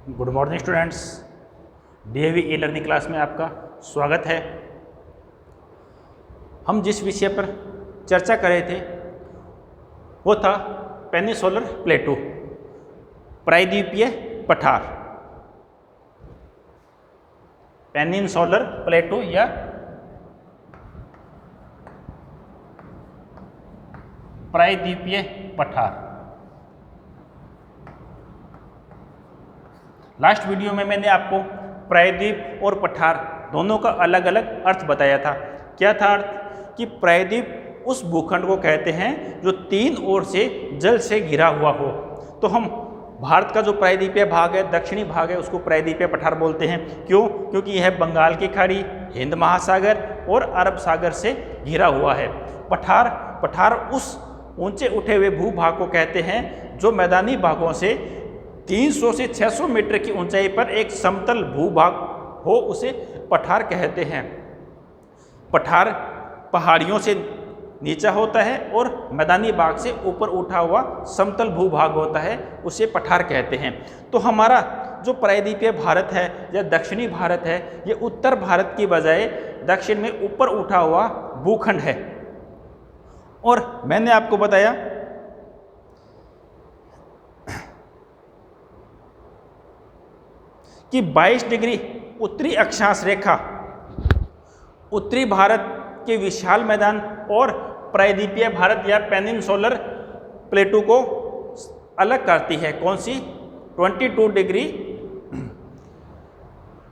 Good morning students, DAV e learning class में आपका स्वागत है। हम जिस विषय पर चर्चा कर रहे थे वो था पेनिनसुलर प्लेटू, प्रायद्वीपीय पठार। पेनिनसुलर प्लेटू या प्रायद्वीपीय पठार। लास्ट वीडियो में मैंने आपको प्रायद्वीप और पठार दोनों का अलग अलग अर्थ बताया था। क्या था अर्थ? कि प्रायद्वीप उस भूखंड को कहते हैं जो तीन ओर से जल से घिरा हुआ हो। तो हम भारत का जो प्रायद्वीपीय भाग है, दक्षिणी भाग है, उसको प्रायद्वीपीय पठार बोलते हैं। क्यों? क्योंकि यह बंगाल की खाड़ी, हिंद महासागर और अरब सागर से घिरा हुआ है। पठार उस ऊंचे उठे हुए भूभाग को कहते हैं जो मैदानी भागों से 300 से 600 मीटर की ऊंचाई पर एक समतल भूभाग हो, उसे पठार कहते हैं। पठार पहाड़ियों से नीचा होता है और मैदानी भाग से ऊपर उठा हुआ समतल भूभाग होता है, उसे पठार कहते हैं। तो हमारा जो प्रायद्वीपीय भारत है या दक्षिणी भारत है, ये उत्तर भारत की बजाय दक्षिण में ऊपर उठा हुआ भूखंड है। और मैंने आपको बताया कि 22 डिग्री उत्तरी अक्षांश रेखा उत्तरी भारत के विशाल मैदान और प्रायद्वीपीय भारत या पेनिनसुलर प्लेटू को अलग करती है। कौन सी? 22 डिग्री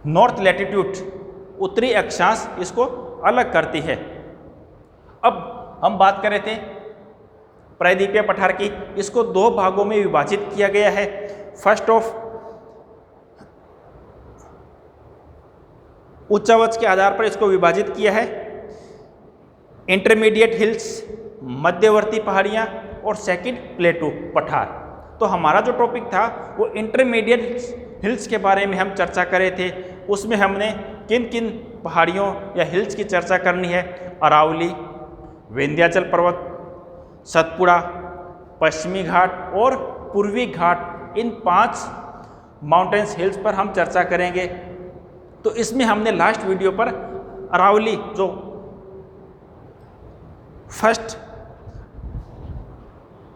नॉर्थ लैटिट्यूड उत्तरी अक्षांश इसको अलग करती है। अब हम बात कर रहे थे प्रायद्वीपीय पठार की। इसको दो भागों में विभाजित किया गया है। फर्स्ट ऑफ उच्चावच के आधार पर इसको विभाजित किया है। इंटरमीडिएट हिल्स, मध्यवर्ती पहाड़ियाँ, और सेकंड प्लेटू पठार। तो हमारा जो टॉपिक था वो इंटरमीडिएट हिल्स के बारे में हम चर्चा कर रहे थे। उसमें हमने किन किन पहाड़ियों या हिल्स की चर्चा करनी है? अरावली, विंध्याचल पर्वत, सतपुड़ा, पश्चिमी घाट और पूर्वी घाट, इन 5 माउंटेन्स हिल्स पर हम चर्चा करेंगे। तो इसमें हमने लास्ट वीडियो पर अरावली जो फर्स्ट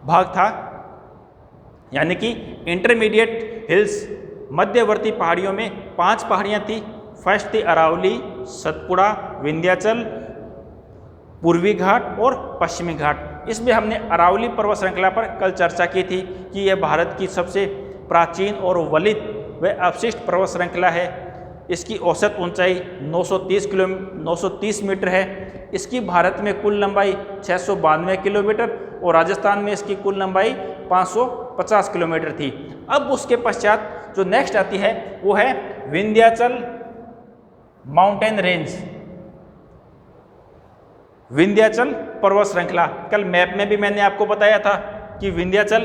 भाग था, यानी कि इंटरमीडिएट हिल्स, मध्यवर्ती पहाड़ियों में 5 पहाड़ियाँ थी। फर्स्ट थी अरावली, सतपुड़ा, विंध्याचल, पूर्वी घाट और पश्चिमी घाट। इसमें हमने अरावली पर्वत श्रृंखला पर कल चर्चा की थी कि यह भारत की सबसे प्राचीन और वलित व अवशिष्ट पर्वत श्रृंखला है। इसकी औसत ऊंचाई 930 मीटर है। इसकी भारत में कुल लंबाई 692 किलोमीटर और राजस्थान में इसकी कुल लंबाई 550 किलोमीटर थी। अब उसके पश्चात जो नेक्स्ट आती है वो है विंध्याचल माउंटेन रेंज, विंध्याचल पर्वत श्रृंखला। कल मैप में भी मैंने आपको बताया था कि विंध्याचल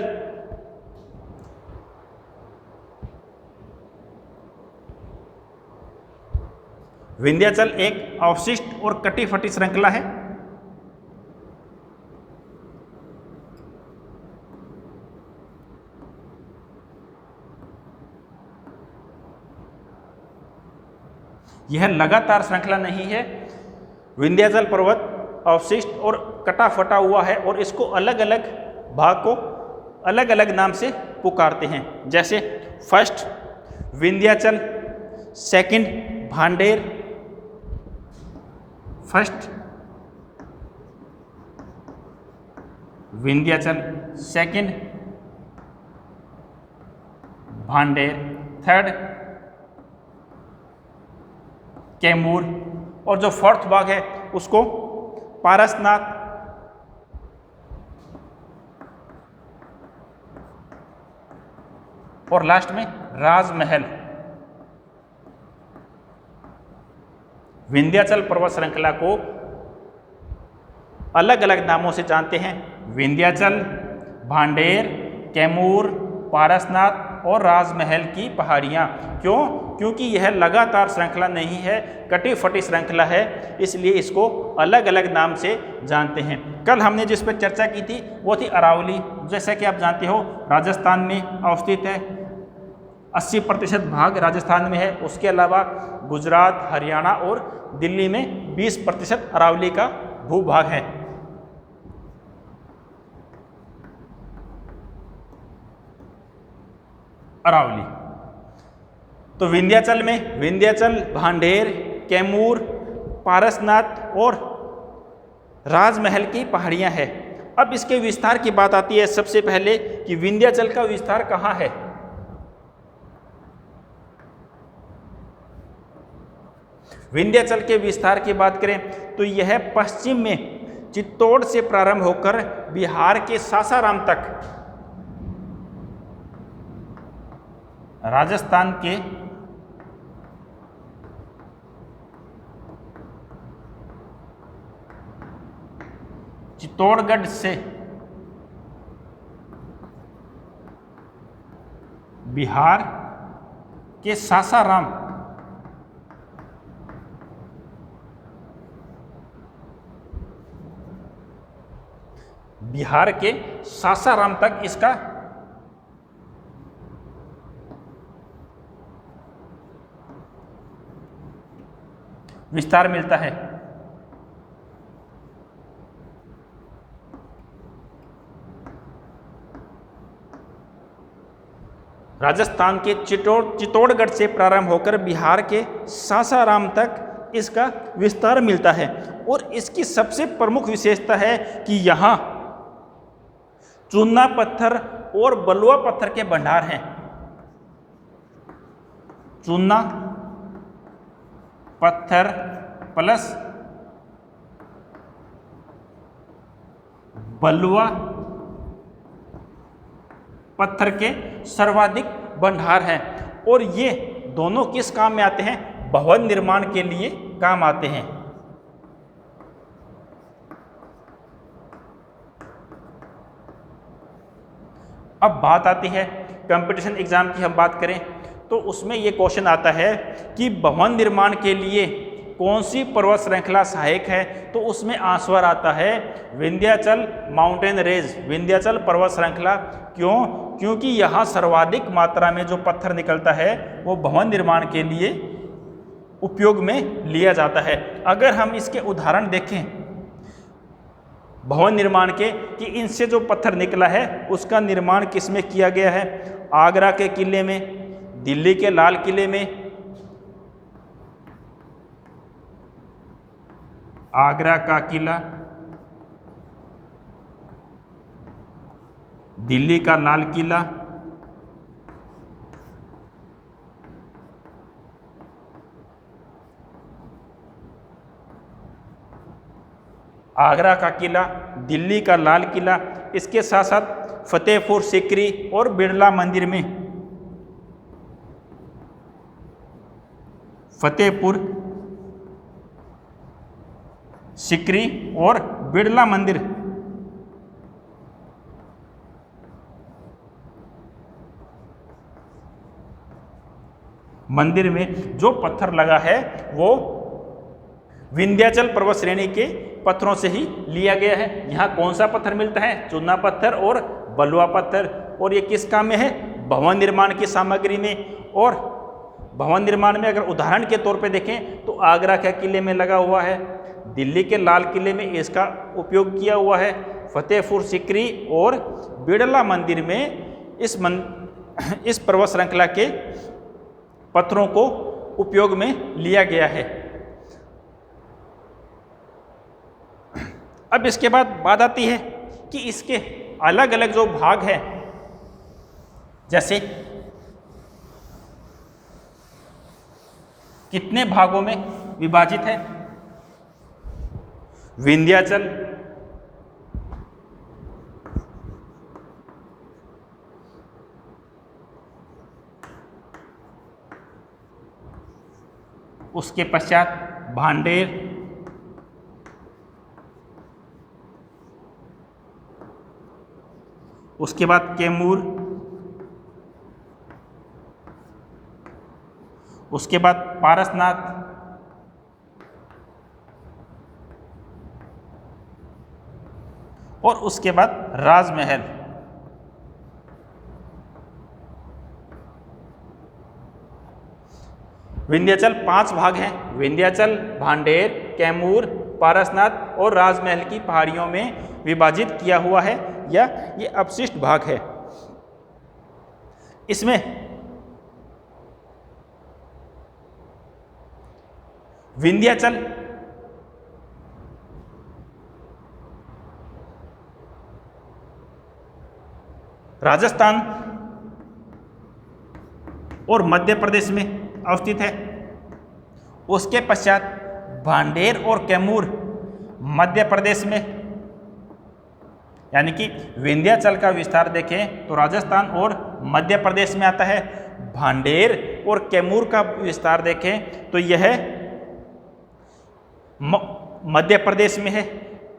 एक अवशिष्ट और कटी फटी श्रृंखला है। यह लगातार श्रृंखला नहीं है। विंध्याचल पर्वत अवशिष्ट और कटा फटा हुआ है और इसको अलग अलग भाग को अलग अलग नाम से पुकारते हैं। जैसे first Vindhyachal, second Bhander, first Vindhyachal, second Bhander, third Kaimur, और जो फोर्थ भाग है उसको पारसनाथ, और लास्ट में राजमहल। विंध्याचल पर्वत श्रृंखला को अलग अलग नामों से जानते हैं। विंध्याचल, भांडेर, कैमूर, पारसनाथ और राजमहल की पहाड़ियाँ। क्यों? क्योंकि यह लगातार श्रृंखला नहीं है, कटी फटी श्रृंखला है, इसलिए इसको अलग अलग नाम से जानते हैं। कल हमने जिस पर चर्चा की थी वो थी अरावली। जैसा कि आप जानते हो राजस्थान में अवस्थित है। 80% भाग राजस्थान में है। उसके अलावा गुजरात, हरियाणा और दिल्ली में 20% अरावली का भूभाग है। अरावली। तो विंध्याचल में विंध्याचल, भांडेर, कैमूर, पारसनाथ और राजमहल की पहाड़ियां हैं। अब इसके विस्तार की बात आती है सबसे पहले कि विंध्याचल का विस्तार कहाँ है। विंध्याचल के विस्तार की बात करें तो यह पश्चिम में चित्तौड़ से प्रारंभ होकर बिहार के सासाराम तक, राजस्थान के चित्तौड़गढ़ से बिहार के सासाराम, बिहार के सासाराम तक इसका विस्तार मिलता है। राजस्थान के चित्तौड़गढ़ से प्रारंभ होकर बिहार के सासाराम तक इसका विस्तार मिलता है। और इसकी सबसे प्रमुख विशेषता है कि यहाँ चूना पत्थर और बलुआ पत्थर के भंडार हैं। चूना पत्थर प्लस बलुआ पत्थर के सर्वाधिक भंडार हैं। और ये दोनों किस काम में आते हैं? भवन निर्माण के लिए काम आते हैं। अब बात आती है कंपटीशन एग्जाम की, हम बात करें तो उसमें ये क्वेश्चन आता है कि भवन निर्माण के लिए कौन सी पर्वत श्रृंखला सहायक है? तो उसमें आंसर आता है विंध्याचल माउंटेन रेंज, विंध्याचल पर्वत श्रृंखला। क्यों? क्योंकि यहाँ सर्वाधिक मात्रा में जो पत्थर निकलता है वो भवन निर्माण के लिए उपयोग में लिया जाता है। अगर हम इसके उदाहरण देखें भवन निर्माण के कि इनसे जो पत्थर निकला है उसका निर्माण किस में किया गया है? आगरा के किले में, दिल्ली के लाल किले में, आगरा का किला, दिल्ली का लाल किला, आगरा का किला, दिल्ली का लाल किला, इसके साथ साथ फतेहपुर सीकरी और बिरला मंदिर में, फतेहपुर सीकरी और बिरला मंदिर में जो पत्थर लगा है वो विंध्याचल पर्वत श्रेणी के पत्थरों से ही लिया गया है। यहाँ कौन सा पत्थर मिलता है? चूना पत्थर और बलुआ पत्थर। और ये किस काम में है? भवन निर्माण की सामग्री में। और भवन निर्माण में अगर उदाहरण के तौर पे देखें तो आगरा के किले में लगा हुआ है, दिल्ली के लाल किले में इसका उपयोग किया हुआ है, फतेहपुर सीकरी और बिरला मंदिर में इस पर्वत श्रृंखला के पत्थरों को उपयोग में लिया गया है। अब इसके बाद बात आती है कि इसके अलग अलग जो भाग हैं, जैसे कितने भागों में विभाजित है विंध्याचल, उसके पश्चात भांडेर, उसके बाद कैमूर, उसके बाद पारसनाथ, और उसके बाद राजमहल। विंध्याचल 5 भाग हैं। विंध्याचल भांडेर, कैमूर, पारसनाथ और राजमहल की पहाड़ियों में विभाजित किया हुआ है या ये अवशिष्ट भाग है। इसमें विंध्याचल राजस्थान और मध्य प्रदेश में अवस्थित है। उसके पश्चात भांडेर और कैमूर मध्य प्रदेश में, यानी कि विंध्याचल का विस्तार देखें तो राजस्थान और मध्य प्रदेश में आता है। भांडेर और कैमूर का विस्तार देखें तो यह मध्य प्रदेश में है।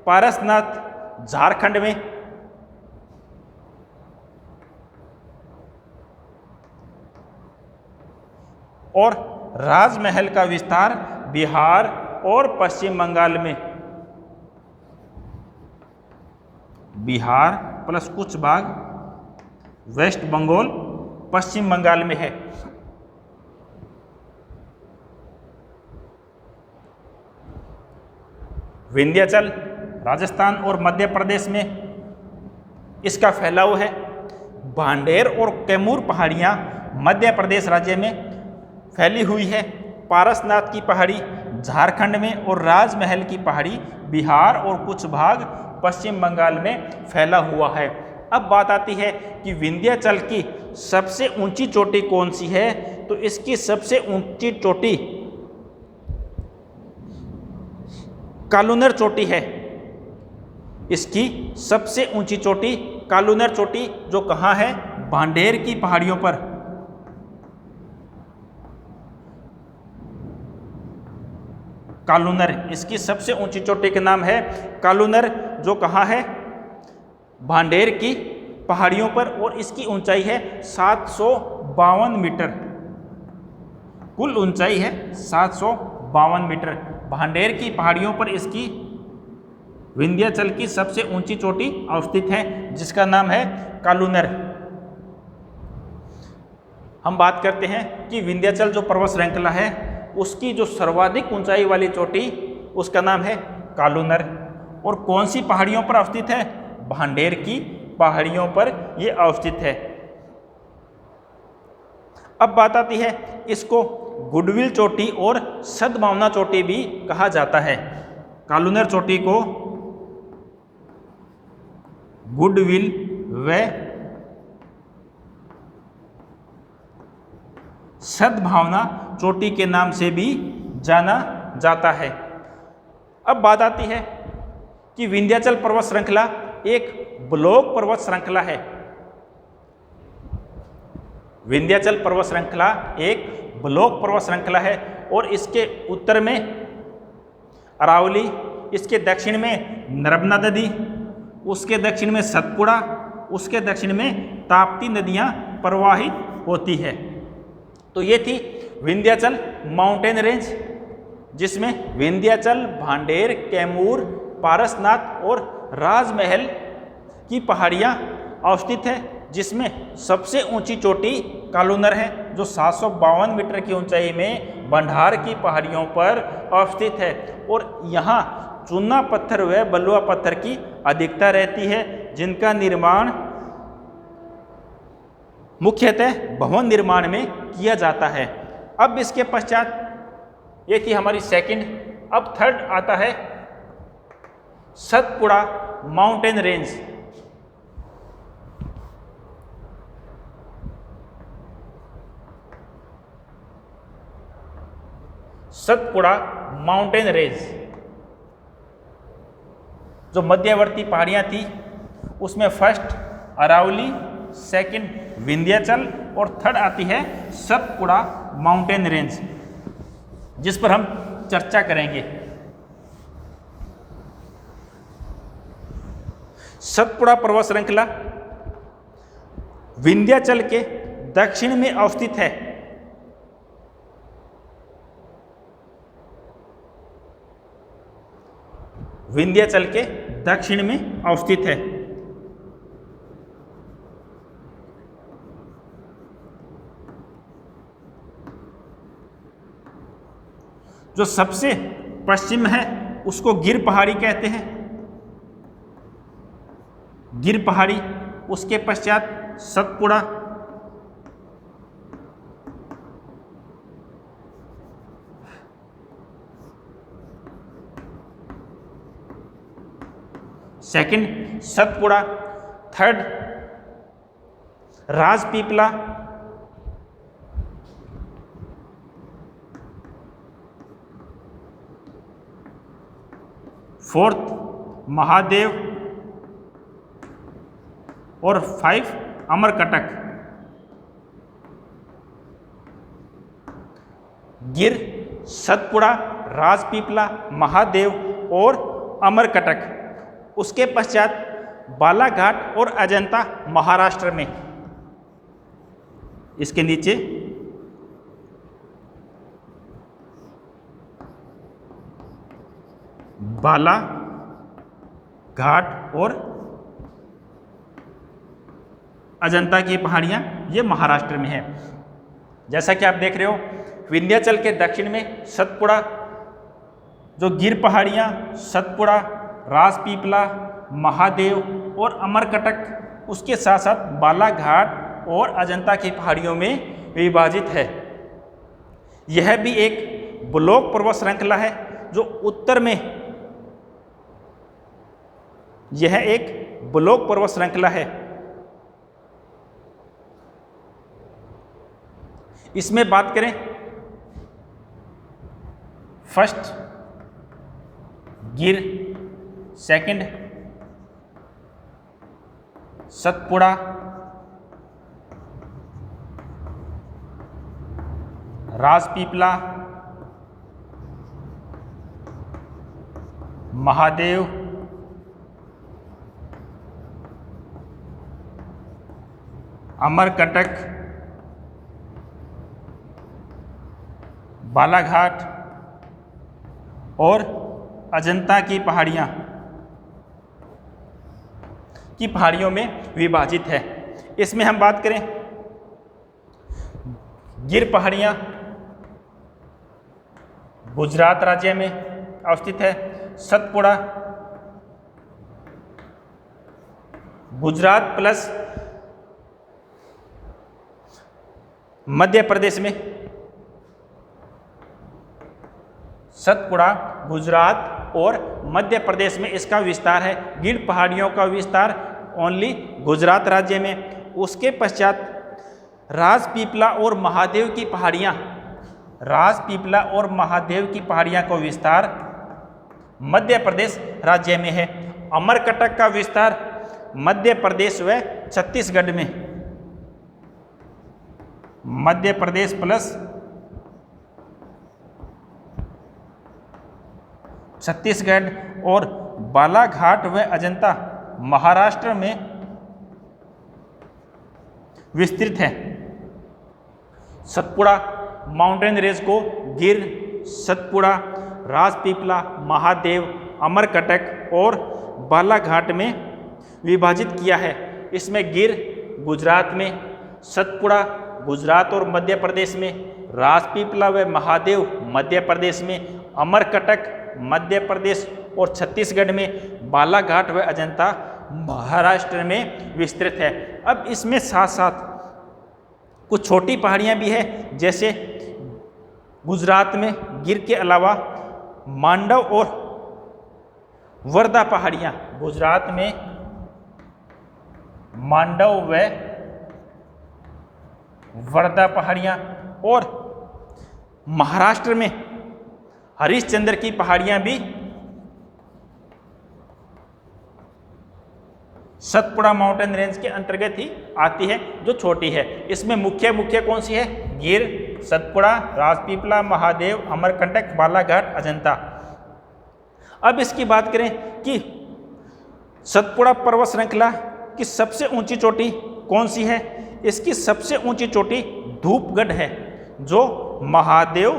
पारसनाथ झारखंड में, और राजमहल का विस्तार बिहार और पश्चिम बंगाल में, बिहार प्लस कुछ भाग वेस्ट बंगाल पश्चिम बंगाल में है। विंध्याचल राजस्थान और मध्य प्रदेश में इसका फैलाव है। भांडेर और कैमूर पहाड़ियाँ मध्य प्रदेश राज्य में फैली हुई है। पारसनाथ की पहाड़ी झारखंड में और राजमहल की पहाड़ी बिहार और कुछ भाग पश्चिम बंगाल में फैला हुआ है। अब बात आती है कि विंध्याचल की सबसे ऊंची चोटी कौन सी है, तो इसकी सबसे ऊंची चोटी कालूनर चोटी है। इसकी सबसे ऊंची चोटी कालूनर चोटी, जो कहाँ है, भांडेर की पहाड़ियों पर। कालूनर, इसकी सबसे ऊंची चोटी का नाम है कालूनर, जो कहाँ है, भांडेर की पहाड़ियों पर, और इसकी ऊंचाई है 752 मीटर। कुल ऊंचाई है 752 मीटर। भांडेर की पहाड़ियों पर इसकी विंध्याचल की सबसे ऊंची चोटी अवस्थित है, जिसका नाम है कालूनर। हम बात करते हैं कि विंध्याचल जो पर्वत श्रृंखला है उसकी जो सर्वाधिक ऊंचाई वाली चोटी, उसका नाम है कालूनर। और कौन सी पहाड़ियों पर अवस्थित है, भांडेर की पहाड़ियों पर यह अवस्थित है। अब बात आती है, इसको गुडविल चोटी और सद्भावना चोटी भी कहा जाता है। कालूनर चोटी को गुडविल व सद्भावना चोटी के नाम से भी जाना जाता है। अब बात आती है कि विंध्याचल पर्वत श्रृंखला एक ब्लॉक पर्वत श्रृंखला है। विंध्याचल पर्वत श्रृंखला एक ब्लॉक पर्वत श्रृंखला है और इसके उत्तर में अरावली, इसके दक्षिण में नर्मदा नदी, उसके दक्षिण में सतपुड़ा, उसके दक्षिण में ताप्ती नदियां प्रवाहित होती है। तो ये थी विंध्याचल माउंटेन रेंज, जिसमें विंध्याचल, भांडेर, कैमूर, पारसनाथ और राजमहल की पहाड़ियाँ अवस्थित है, जिसमें सबसे ऊंची चोटी कालूनर है, जो 752 मीटर की ऊंचाई में बंढार की पहाड़ियों पर अवस्थित है। और यहाँ चूना पत्थर व बलुआ पत्थर की अधिकता रहती है, जिनका निर्माण मुख्यतः भवन निर्माण में किया जाता है। अब इसके पश्चात ये थी हमारी सेकंड। अब थर्ड आता है Satpura mountain range. Satpura mountain range जो मध्यवर्ती पहाड़ियां थी, उसमें फर्स्ट अरावली, सेकंड विंध्याचल और थर्ड आती है सतपुड़ा माउंटेन रेंज, जिस पर हम चर्चा करेंगे। सतपुड़ा पर्वत श्रृंखला विंध्याचल के दक्षिण में अवस्थित है। विंध्याचल के दक्षिण में अवस्थित है। जो सबसे पश्चिम है उसको गिर पहाड़ी कहते हैं, गिर पहाड़ी। उसके पश्चात Satpura, second Satpura. Third Rajpipla, fourth Mahadev और 5 अमरकटक। गिर, सतपुड़ा, राजपीपला, महादेव और अमरकटक। उसके पश्चात बालाघाट और अजंता महाराष्ट्र में। इसके नीचे बालाघाट और अजंता की पहाड़ियां ये महाराष्ट्र में है। जैसा कि आप देख रहे हो, विंध्याचल के दक्षिण में सतपुड़ा, जो गिर पहाड़ियां सतपुड़ा, राजपीपला, महादेव और अमरकटक, उसके साथ साथ बालाघाट और अजंता की पहाड़ियों में विभाजित है। यह भी एक ब्लॉक पर्वत श्रृंखला है जो उत्तर में, यह एक ब्लॉक पर्वत श्रृंखला है। इसमें बात करें, फर्स्ट गिर, सेकंड सतपुड़ा, राजपीपला, महादेव, अमरकटक, बालाघाट और अजंता की पहाड़ियों में विभाजित है। इसमें हम बात करें, गिर पहाड़ियाँ गुजरात राज्य में अवस्थित है। सतपुड़ा गुजरात प्लस मध्य प्रदेश में। सतपुड़ा गुजरात और मध्य प्रदेश में इसका विस्तार है। गिर पहाड़ियों का विस्तार ओनली गुजरात राज्य में। उसके पश्चात राजपीपला और महादेव की पहाड़ियाँ, राजपीपला और महादेव की पहाड़ियाँ का विस्तार मध्य प्रदेश राज्य में है। अमरकटक का विस्तार मध्य प्रदेश व छत्तीसगढ़ में। मध्य प्रदेश प्लस छत्तीसगढ़ और बालाघाट व अजंता महाराष्ट्र में विस्तृत है। सतपुड़ा माउंटेन रेंज को गिर, सतपुड़ा, राजपीपला, महादेव, अमरकटक और बालाघाट में विभाजित किया है। इसमें गिर गुजरात में, सतपुड़ा गुजरात और मध्य प्रदेश में, राजपीपला व महादेव मध्य प्रदेश में, अमरकटक मध्य प्रदेश और छत्तीसगढ़ में, बालाघाट व अजंता महाराष्ट्र में विस्तृत है। अब इसमें साथ साथ कुछ छोटी पहाड़ियाँ भी है, जैसे गुजरात में गिर के अलावा मांडव और वर्धा पहाड़ियाँ, गुजरात में मांडव व वर्धा पहाड़ियाँ, और महाराष्ट्र में हरिश्चंद्र की पहाड़ियाँ भी सतपुड़ा माउंटेन रेंज के अंतर्गत ही आती है, जो छोटी है। इसमें मुख्य कौन सी है? गिर, सतपुड़ा, राजपीपला, महादेव, अमरकंटक, बालाघाट, अजंता। अब इसकी बात करें कि सतपुड़ा पर्वत श्रृंखला की सबसे ऊंची चोटी कौन सी है? इसकी सबसे ऊंची चोटी धूपगढ़ है, जो महादेव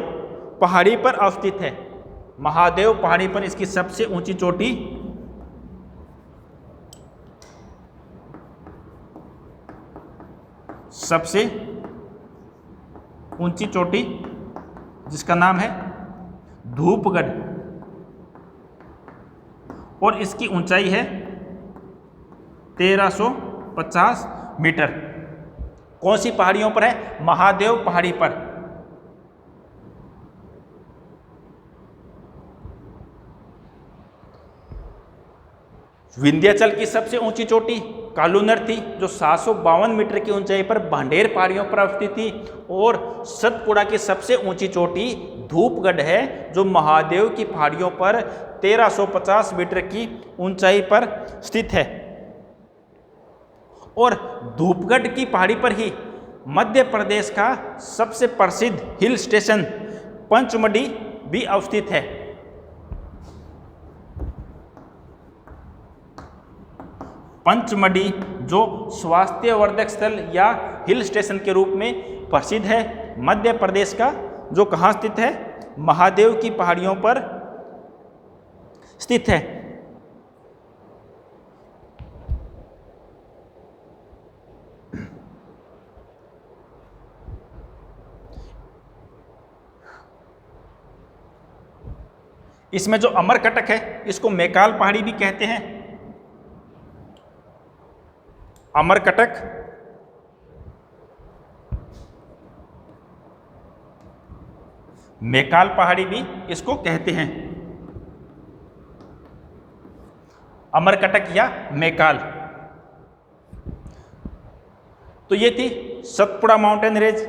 पहाड़ी पर अवस्थित है। महादेव पहाड़ी पर इसकी सबसे ऊंची चोटी जिसका नाम है धूपगढ़, और इसकी ऊंचाई है 1350 मीटर। कौन सी पहाड़ियों पर है? महादेव पहाड़ी पर। विंध्याचल की सबसे ऊंची चोटी कालूनर थी, जो 752 मीटर की ऊंचाई पर भांडेर पहाड़ियों पर अवस्थित थी। और सतपुड़ा की सबसे ऊंची चोटी धूपगढ़ है, जो महादेव की पहाड़ियों पर 1350 मीटर की ऊंचाई पर स्थित है। और धूपगढ़ की पहाड़ी पर ही मध्य प्रदेश का सबसे प्रसिद्ध हिल स्टेशन पंचमढ़ी भी अवस्थित है। पंचमढ़ी जो स्वास्थ्यवर्धक स्थल या हिल स्टेशन के रूप में प्रसिद्ध है, मध्य प्रदेश का, जो कहाँ स्थित है? महादेव की पहाड़ियों पर स्थित है। इसमें जो अमरकटक है, इसको मैकाल पहाड़ी भी कहते हैं। अमरकटक, मैकाल पहाड़ी भी इसको कहते हैं। अमरकटक या मैकाल। तो ये थी सतपुड़ा माउंटेन रेंज।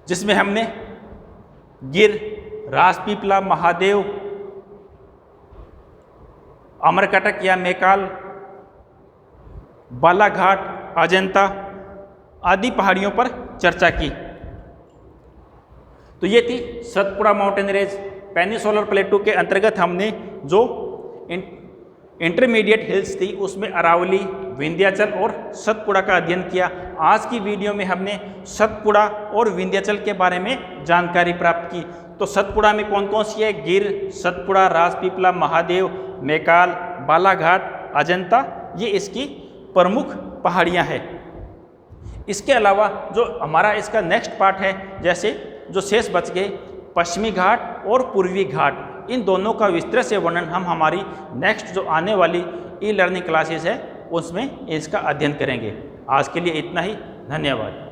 जिसमें हमने गिर, राजपीपला, महादेव, अमरकटक या मैकाल, बालाघाट, अजंता आदि पहाड़ियों पर चर्चा की। तो ये थी सतपुड़ा माउंटेन रेंज। पेनिनसुलर प्लेटू के अंतर्गत हमने जो इंटरमीडिएट हिल्स थी, उसमें अरावली, विंध्याचल और सतपुड़ा का अध्ययन किया। आज की वीडियो में हमने सतपुड़ा और विंध्याचल के बारे में जानकारी प्राप्त की। तो सतपुड़ा में कौन कौन सी है? गिर, सतपुड़ा, राजपीपला, महादेव, मैकाल, बालाघाट, अजंता, ये इसकी प्रमुख पहाड़ियाँ हैं। इसके अलावा जो हमारा इसका नेक्स्ट पार्ट है, जैसे जो शेष बच गए पश्चिमी घाट और पूर्वी घाट, इन दोनों का विस्तृत से वर्णन हम हमारी नेक्स्ट जो आने वाली ई लर्निंग क्लासेस है उसमें इसका अध्ययन करेंगे। आज के लिए इतना ही। धन्यवाद।